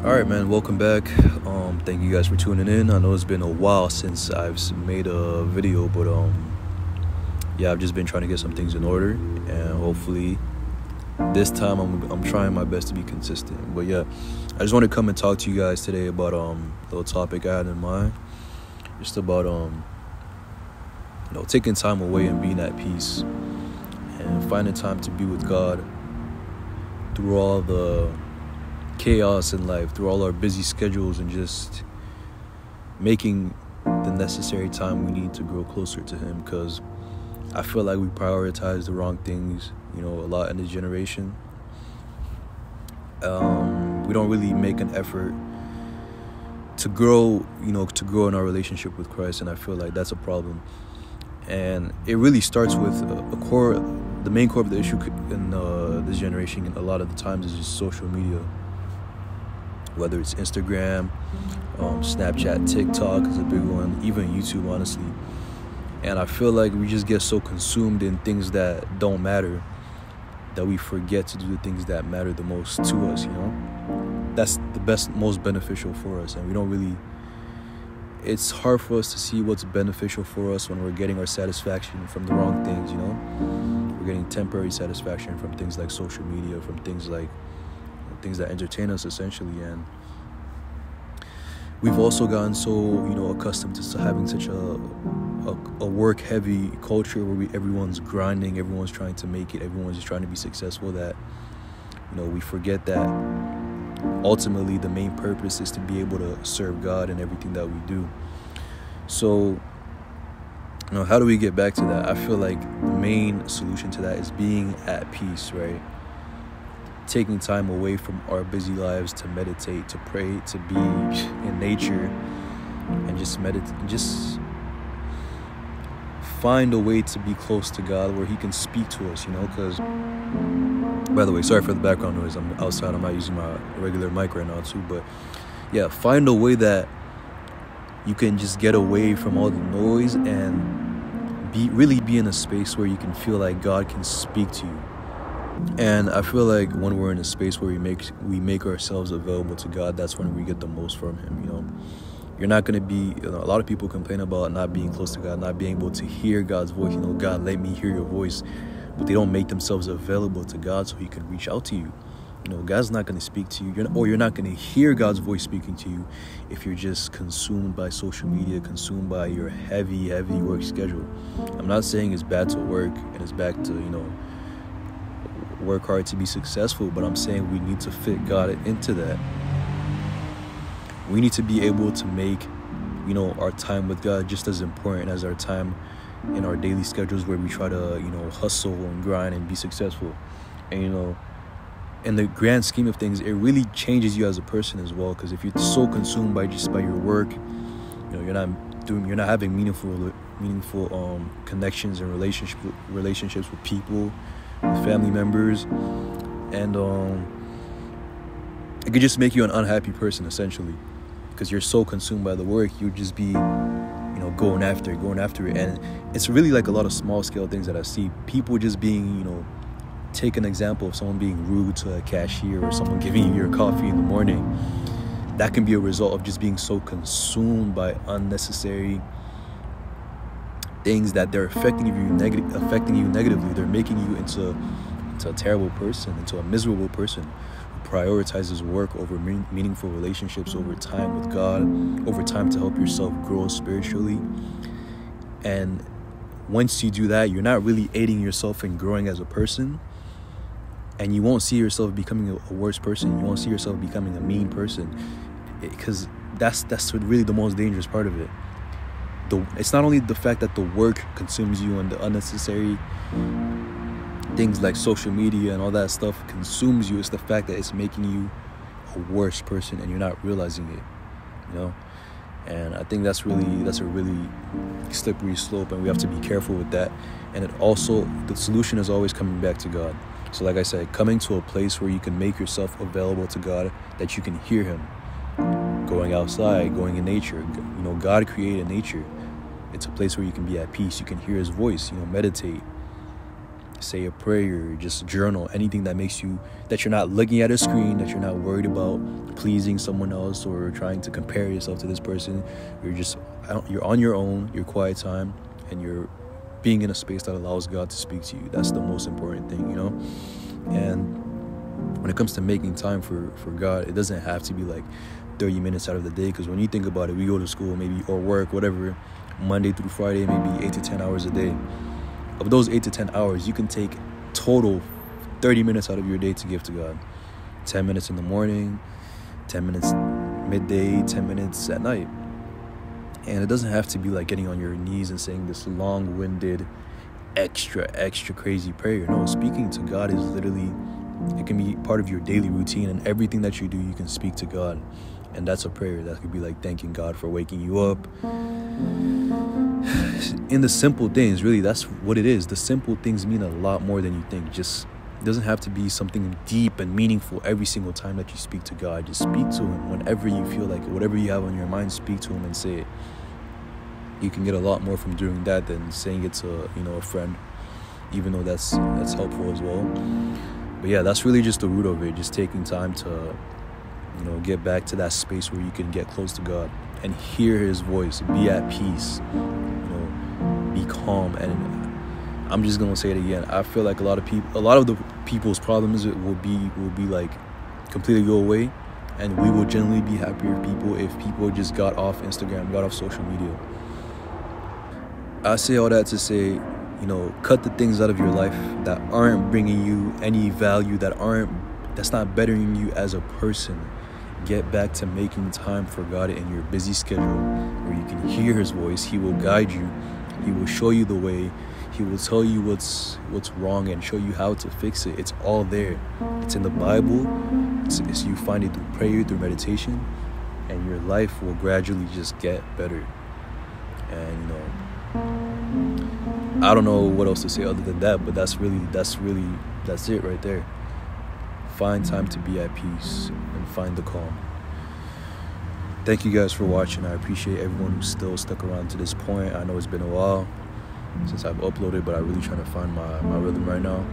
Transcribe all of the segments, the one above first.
All right, man. Welcome back. Thank you guys for tuning in. I know it's been a while since made a video, but yeah, I've just been trying to get some things in order, and hopefully, this time I'm trying my best to be consistent. But yeah, I just want to come and talk to you guys today about a little topic I had in mind, just about taking time away and being at peace, and finding time to be with God through all the chaos in life, through all our busy schedules, and just making the necessary time we need to grow closer to Him, because I feel like we prioritize the wrong things, a lot in this generation. We don't really make an effort to grow in our relationship with Christ, and I feel like that's a problem. And it really starts with the main core of the issue in this generation a lot of the times is just social media. Whether it's Instagram, Snapchat, TikTok is a big one, even YouTube, honestly. And I feel like we just get so consumed in things that don't matter that we forget to do the things that matter the most to us, That's the most beneficial for us. And we don't really... It's hard for us to see what's beneficial for us when we're getting our satisfaction from the wrong things, We're getting temporary satisfaction from things like social media, from things that entertain us, essentially. And we've also gotten so accustomed to having such a work heavy culture where everyone's grinding, everyone's trying to make it, everyone's just trying to be successful, that we forget that ultimately the main purpose is to be able to serve God in everything that we do. So how do we get back to that? I feel like the main solution to that is being at peace, right? Taking time away from our busy lives to meditate, to pray, to be in nature, and just meditate, just find a way to be close to God where He can speak to us, because, by the way, sorry for the background noise, I'm outside, I'm not using my regular mic right now too, but yeah, find a way that you can just get away from all the noise and really be in a space where you can feel like God can speak to you. And I feel like when we're in a space where we make ourselves available to God, that's when we get the most from Him. You're not going to be, a lot of people complain about not being close to God, not being able to hear God's voice. God, let me hear your voice. But they don't make themselves available to God so He can reach out to you. God's not going to speak to you, or you're not going to hear God's voice speaking to you if you're just consumed by social media, consumed by your heavy work schedule. I'm not saying it's bad to work and it's bad to, work hard to be successful, but I'm saying we need to fit God into that. We need to be able to make, our time with God just as important as our time in our daily schedules where we try to, hustle and grind and be successful. And, in the grand scheme of things, it really changes you as a person as well, because if you're so consumed by your work, you're not having meaningful connections and relationships with people, with family members, and it could just make you an unhappy person, essentially, because you're so consumed by the work. You just be going after it, and it's really like a lot of small scale things that I see people just being, take an example of someone being rude to a cashier, or someone giving you your coffee in the morning. That can be a result of just being so consumed by unnecessary things that they're affecting you negatively. They're making you into a terrible person, into a miserable person who prioritizes work over meaningful relationships, over time with God, over time to help yourself grow spiritually. And once you do that, you're not really aiding yourself in growing as a person, and you won't see yourself becoming a worse person. You won't see yourself becoming a mean person, because that's really the most dangerous part of it. It's not only the fact that the work consumes you and the unnecessary things like social media and all that stuff consumes you. It's the fact that it's making you a worse person and you're not realizing it, And I think that's a really slippery slope, and we have to be careful with that. And the solution is always coming back to God. So like I said, coming to a place where you can make yourself available to God, that you can hear Him. Going outside, going in nature. God created nature. It's a place where you can be at peace. You can hear His voice, meditate. say a prayer, just journal, anything that makes you, that you're not looking at a screen, that you're not worried about pleasing someone else or trying to compare yourself to this person. You're on your own, your quiet time, and you're being in a space that allows God to speak to you. That's the most important thing, you know? And when it comes to making time for God, it doesn't have to be like 30 minutes out of the day, because when you think about it, we go to school maybe, or work, whatever, Monday through Friday, maybe 8 to 10 hours a day. Of those 8 to 10 hours, you can take total 30 minutes out of your day to give to God. 10 minutes in the morning, 10 minutes midday, 10 minutes at night. And it doesn't have to be like getting on your knees and saying this long-winded, extra crazy prayer. No, speaking to God is literally, it can be part of your daily routine, and everything that you do, you can speak to God. And that's a prayer. That could be like thanking God for waking you up. In the simple things, really, that's what it is. The simple things mean a lot more than you think. Just, it doesn't have to be something deep and meaningful every single time that you speak to God. Just speak to Him whenever you feel like it. Whatever you have on your mind, speak to Him and say it. You can get a lot more from doing that than saying it to, a friend, even though that's helpful as well. But yeah, that's really just the root of it. Just taking time to, get back to that space where you can get close to God and hear His voice, be at peace, be calm. And I'm just gonna say it again. I feel like a lot of the people's problems will be like completely go away, and we will generally be happier people if people just got off Instagram, got off social media. I say all that to say, cut the things out of your life that aren't bringing you any value, that's not bettering you as a person. Get back to making time for God in your busy schedule, where you can hear His voice. He will guide you. He will show you the way. He will tell you what's wrong and show you how to fix it. It's all there. It's in the Bible. You find it through prayer, through meditation, and your life will gradually just get better. And I don't know what else to say other than that, but that's it right there. Find time to be at peace and find the calm. Thank you guys for watching. I appreciate everyone who's still stuck around to this point. I know it's been a while since I've uploaded, but I'm really trying to find my rhythm right now.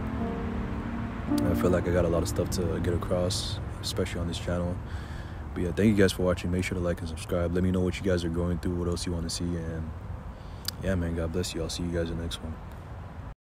I feel like I got a lot of stuff to get across, especially on this channel. But yeah, thank you guys for watching. Make sure to like and subscribe. Let me know what you guys are going through, what else you want to see. And yeah, man, God bless you. I'll see you guys in the next one.